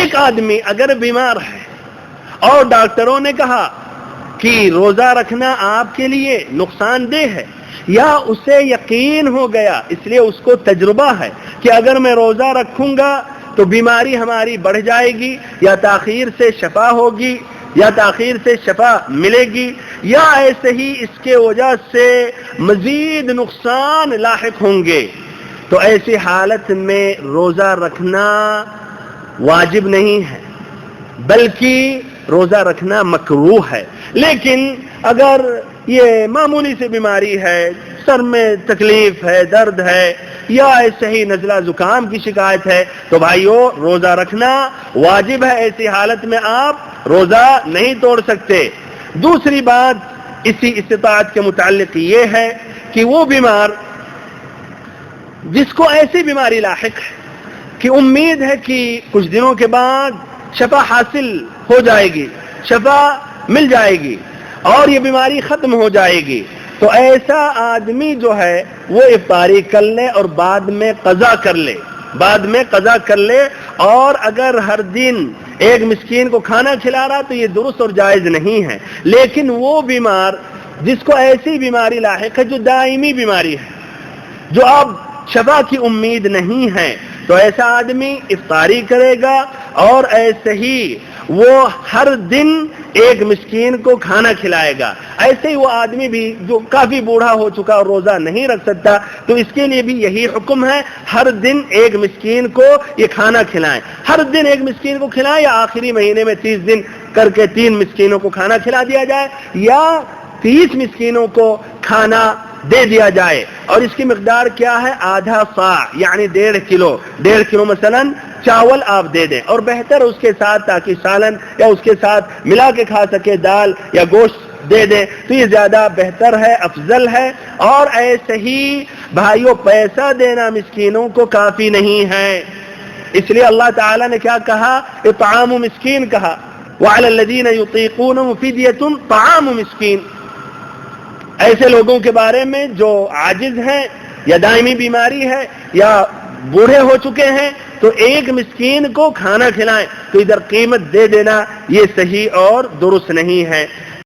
ایک آدمی اگر بیمار ہے اور ڈاکٹروں نے کہا کہ روزہ رکھنا آپ کے لیے نقصان دہ ہے، یا اسے یقین ہو گیا، اس لیے اس کو تجربہ ہے کہ اگر میں روزہ رکھوں گا تو بیماری ہماری بڑھ جائے گی، یا تاخیر سے شفا ہوگی، یا تاخیر سے شفا ملے گی، یا ایسے ہی اس کے وجہ سے مزید نقصان لاحق ہوں گے، تو ایسی حالت میں روزہ رکھنا واجب نہیں ہے، بلکہ روزہ رکھنا مکروہ ہے۔ لیکن اگر یہ معمولی سی بیماری ہے، سر میں تکلیف ہے، درد ہے، یا ایسے ہی نزلہ زکام کی شکایت ہے، تو بھائیو روزہ رکھنا واجب ہے۔ ایسی حالت میں آپ روزہ نہیں توڑ سکتے۔ دوسری بات اسی استطاعت کے متعلق یہ ہے کہ وہ بیمار جس کو ایسی بیماری لاحق ہے کہ امید ہے کہ کچھ دنوں کے بعد شفا حاصل ہو جائے گی، شفا مل جائے گی اور یہ بیماری ختم ہو جائے گی، تو ایسا آدمی جو ہے وہ افطاری کر لے اور بعد میں قضا کر لے، اور اگر ہر دن ایک مسکین کو کھانا کھلا رہا تو یہ درست اور جائز نہیں ہے۔ لیکن وہ بیمار جس کو ایسی بیماری لاحق ہے جو دائمی بیماری ہے، جو اب شفا کی امید نہیں ہے، تو ایسا آدمی افطاری کرے گا اور ایسے ہی وہ ہر دن ایک مسکین کو کھانا کھلائے گا۔ ایسے ہی وہ آدمی بھی جو کافی بوڑھا ہو چکا اور روزہ نہیں رکھ سکتا، تو اس کے لیے بھی یہی حکم ہے، ہر دن ایک مسکین کو یہ کھانا کھلائیں۔ ہر دن ایک مسکین کو کھلائیں، یا آخری مہینے میں 30 دن کر کے 3 مسکینوں کو کھانا کھلا دیا جائے، یا 30 مسکینوں کو کھانا دے دیا جائے۔ اور اس کی مقدار کیا ہے؟ آدھا صاع، یعنی 1.5 کلو مثلا چاول آپ دے دیں، اور بہتر اس کے ساتھ تاکہ سالن یا اس کے ساتھ ملا کے کھا سکے دال یا گوشت دے دیں، تو یہ زیادہ بہتر ہے، افضل ہے۔ اور ایسے ہی بھائیوں پیسہ دینا مسکینوں کو کافی نہیں ہے، اس لیے اللہ تعالیٰ نے کیا کہا؟ اطعام مسکین کہا، وعلی الذین یطیقونہ فدیۃ طعام مسکین۔ ایسے لوگوں کے بارے میں جو عاجز ہیں یا دائمی بیماری ہے یا بوڑھے ہو چکے ہیں، تو ایک مسکین کو کھانا کھلائیں، تو ادھر قیمت دے دینا یہ صحیح اور درست نہیں ہے۔